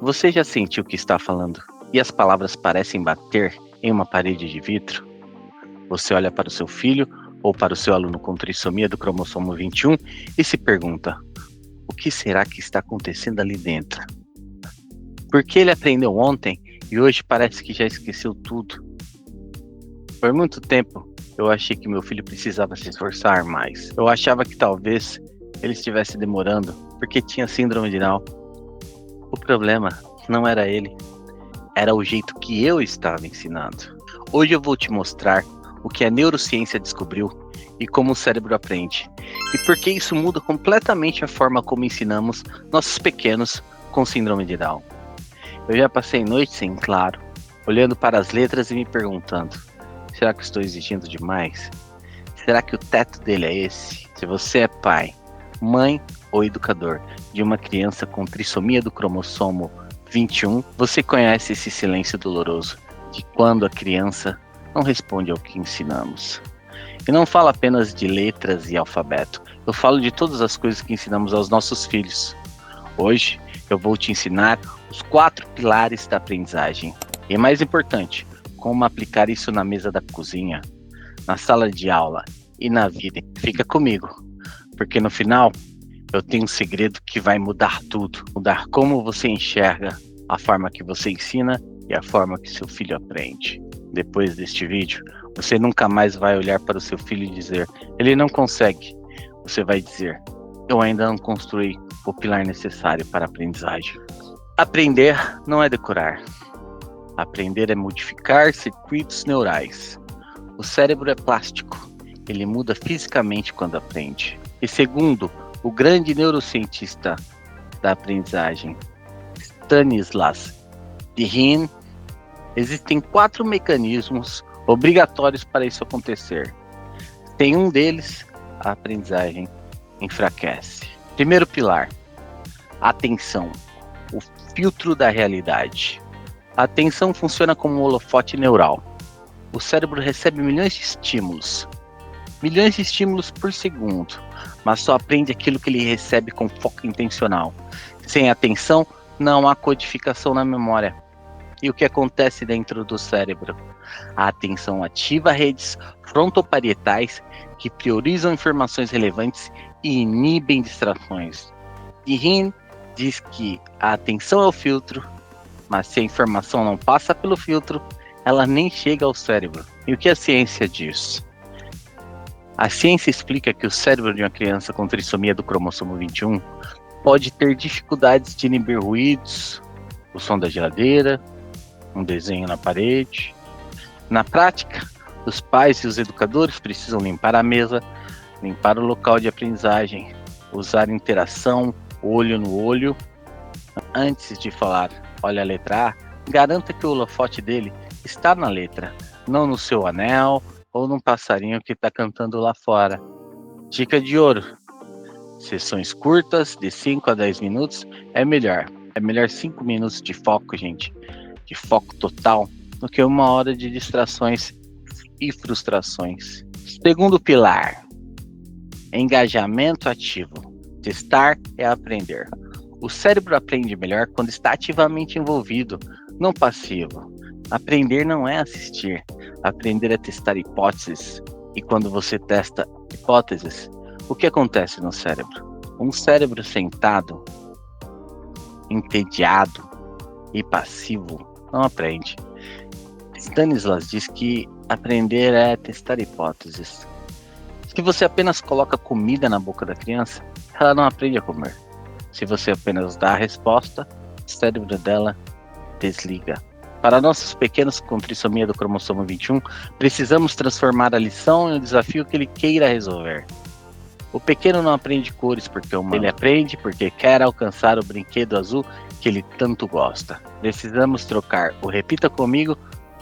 Você já sentiu que está falando e as palavras parecem bater em uma parede de vidro? Você olha para o seu filho ou para o seu aluno com trissomia do cromossomo 21 e se pergunta: o que será que está acontecendo ali dentro? Porque ele aprendeu ontem e hoje parece que já esqueceu tudo. Por muito tempo, eu achei que meu filho precisava se esforçar mais. Eu achava que talvez ele estivesse demorando porque tinha síndrome de Down. O problema não era ele, era o jeito que eu estava ensinando. Hoje eu vou te mostrar o que a neurociência descobriu e como o cérebro aprende, e por que isso muda completamente a forma como ensinamos nossos pequenos com síndrome de Down. Eu já passei noites em claro, olhando para as letras e me perguntando: será que estou exigindo demais? Será que o teto dele é esse? Se você é pai, mãe ou educador de uma criança com trissomia do cromossomo 21, você conhece esse silêncio doloroso de quando a criança não responde ao que ensinamos. E não falo apenas de letras e alfabeto, eu falo de todas as coisas que ensinamos aos nossos filhos. Hoje eu vou te ensinar os 4 pilares da aprendizagem. E mais importante, como aplicar isso na mesa da cozinha, na sala de aula e na vida. Fica comigo, porque no final eu tenho um segredo que vai mudar tudo. Mudar como você enxerga, a forma que você ensina e a forma que seu filho aprende. Depois deste vídeo, você nunca mais vai olhar para o seu filho e dizer: ele não consegue. Você vai dizer: eu ainda não construí o pilar necessário para a aprendizagem. Aprender não é decorar. Aprender é modificar circuitos neurais. O cérebro é plástico. Ele muda fisicamente quando aprende. E segundo o grande neurocientista da aprendizagem, Stanislas Dehaene, existem 4 mecanismos obrigatórios para isso acontecer. Sem um deles, a aprendizagem enfraquece. Primeiro pilar: atenção, o filtro da realidade. A atenção funciona como um holofote neural. O cérebro recebe milhões de estímulos por segundo, mas só aprende aquilo que ele recebe com foco intencional. Sem atenção, não há codificação na memória. E o que acontece dentro do cérebro? A atenção ativa redes frontoparietais que priorizam informações relevantes e inibem distrações. Dehaene diz que a atenção é o filtro, mas se a informação não passa pelo filtro, ela nem chega ao cérebro. E o que a ciência diz? A ciência explica que o cérebro de uma criança com trissomia do cromossomo 21 pode ter dificuldades de inibir ruídos, o som da geladeira, um desenho na parede. Na prática, os pais e os educadores precisam limpar a mesa, limpar o local de aprendizagem, usar interação olho no olho. Antes de falar, olha a letra A, garanta que o holofote dele está na letra, não no seu anel ou num passarinho que está cantando lá fora. Dica de ouro: sessões curtas, de 5 a 10 minutos, é melhor. É melhor 5 minutos de foco, gente, de foco total, do que 1 hora de distrações e frustrações. Segundo pilar: engajamento ativo. Testar é aprender. O cérebro aprende melhor quando está ativamente envolvido, não passivo. Aprender não é assistir. Aprender é testar hipóteses. E quando você testa hipóteses, o que acontece no cérebro? Um cérebro sentado, entediado e passivo não aprende. Stanislas diz que aprender é testar hipóteses. Se você apenas coloca comida na boca da criança, ela não aprende a comer. Se você apenas dá a resposta, o cérebro dela desliga. Para nossos pequenos com trissomia do cromossomo 21, precisamos transformar a lição em um desafio que ele queira resolver. O pequeno não aprende cores porque é humano. Ele aprende porque quer alcançar o brinquedo azul que ele tanto gosta. Precisamos trocar o repita comigo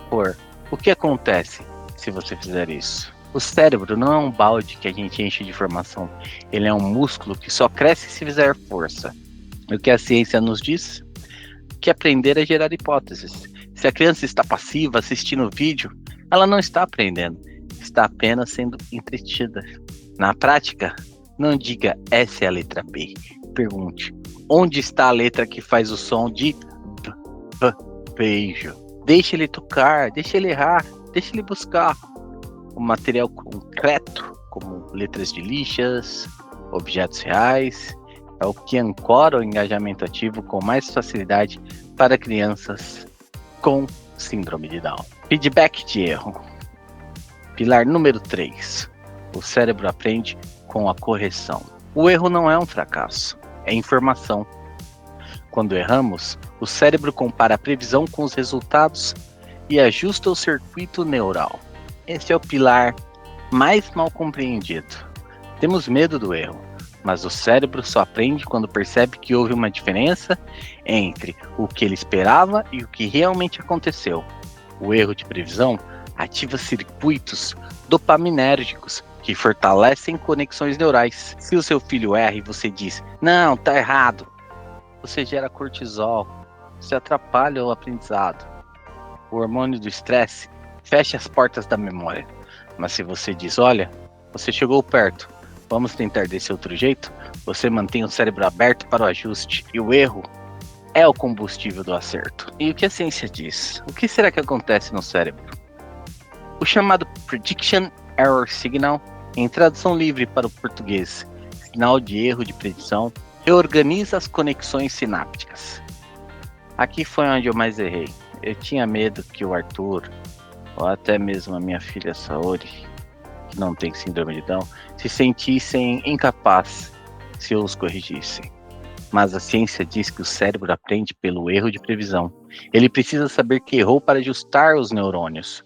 por o que acontece se você fizer isso. O cérebro não é um balde que a gente enche de informação. Ele é um músculo que só cresce se fizer força. O que a ciência nos diz? Que aprender é gerar hipóteses. Se a criança está passiva assistindo o vídeo, ela não está aprendendo, está apenas sendo entretida. Na prática, não diga essa é a letra B. Pergunte: onde está a letra que faz o som de beijo. Deixa ele tocar, deixa ele errar, deixa ele buscar o material concreto, como letras de lixas, objetos reais, é o que ancora o engajamento ativo com mais facilidade para crianças com síndrome de Down. Feedback de erro. Pilar número 3. O cérebro aprende com a correção. O erro não é um fracasso, é informação. Quando erramos, o cérebro compara a previsão com os resultados e ajusta o circuito neural. Esse é o pilar mais mal compreendido. Temos medo do erro, mas o cérebro só aprende quando percebe que houve uma diferença entre o que ele esperava e o que realmente aconteceu. O erro de previsão ativa circuitos dopaminérgicos que fortalecem conexões neurais. Se o seu filho erra e você diz, não, tá errado, você gera cortisol, você atrapalha o aprendizado. O hormônio do estresse fecha as portas da memória. Mas se você diz, olha, você chegou perto, vamos tentar desse outro jeito, você mantém o cérebro aberto para o ajuste. E o erro é o combustível do acerto. E o que a ciência diz? O que será que acontece no cérebro? O chamado Prediction Error Signal, em tradução livre para o português, sinal de erro de predição, reorganiza as conexões sinápticas. Aqui foi onde eu mais errei. Eu tinha medo que o Arthur, ou até mesmo a minha filha Saori, que não tem síndrome de Down, se sentissem incapazes se eu os corrigissem. Mas a ciência diz que o cérebro aprende pelo erro de previsão. Ele precisa saber que errou para ajustar os neurônios.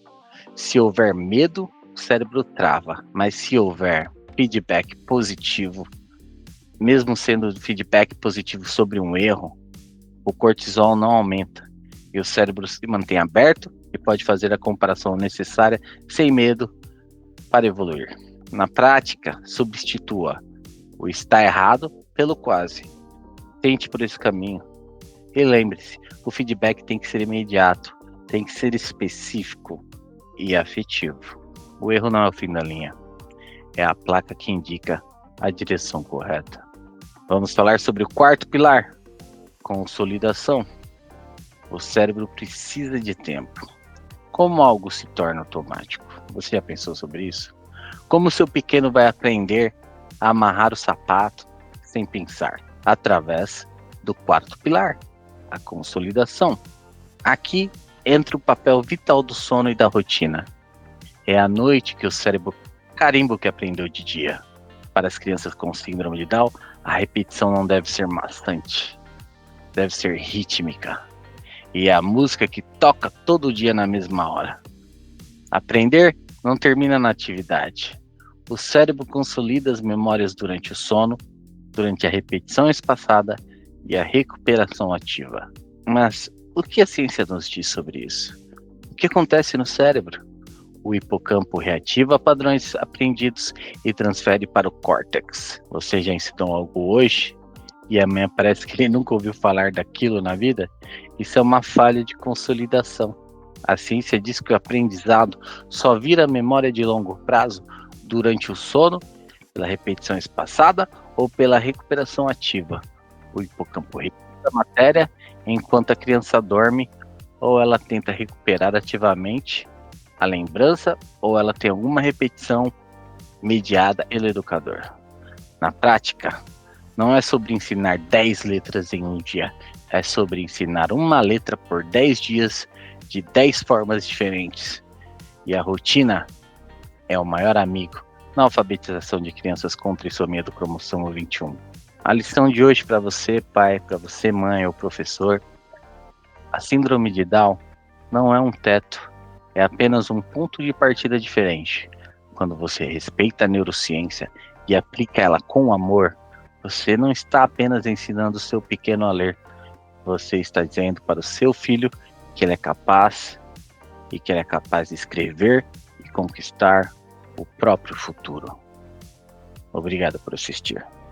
Se houver medo, o cérebro trava. Mas se houver feedback positivo, mesmo sendo feedback positivo sobre um erro, o cortisol não aumenta. E o cérebro se mantém aberto e pode fazer a comparação necessária sem medo para evoluir. Na prática, substitua o está errado pelo quase. Tente por esse caminho. E lembre-se, o feedback tem que ser imediato, tem que ser específico e afetivo. O erro não é o fim da linha, é a placa que indica a direção correta. Vamos falar sobre o quarto pilar, consolidação. O cérebro precisa de tempo. Como algo se torna automático? Você já pensou sobre isso? Como seu pequeno vai aprender a amarrar o sapato sem pensar? Através do quarto pilar, a consolidação. Aqui entra o papel vital do sono e da rotina. É à noite que o cérebro carimba o que aprendeu de dia. Para as crianças com síndrome de Down, a repetição não deve ser maçante, deve ser rítmica. E é a música que toca todo dia na mesma hora. Aprender não termina na atividade. O cérebro consolida as memórias durante o sono, durante a repetição espaçada e a recuperação ativa. Mas o que a ciência nos diz sobre isso? O que acontece no cérebro? O hipocampo reativa padrões aprendidos e transfere para o córtex. Você já ensinou algo hoje e amanhã parece que ele nunca ouviu falar daquilo na vida? Isso é uma falha de consolidação. A ciência diz que o aprendizado só vira memória de longo prazo durante o sono, pela repetição espaçada ou pela recuperação ativa. O hipocampo repita a matéria enquanto a criança dorme, ou ela tenta recuperar ativamente a lembrança, ou ela tem alguma repetição mediada pelo educador. Na prática, não é sobre ensinar 10 letras em um dia, é sobre ensinar uma letra por 10 dias de 10 formas diferentes. E a rotina é o maior amigo na alfabetização de crianças com trissomia do cromossomo 21. A lição de hoje para você, pai, para você, mãe ou professor: a síndrome de Down não é um teto, é apenas um ponto de partida diferente. Quando você respeita a neurociência e aplica ela com amor, você não está apenas ensinando o seu pequeno a ler, você está dizendo para o seu filho que ele é capaz e que ele é capaz de escrever e conquistar o próprio futuro. Obrigado por assistir.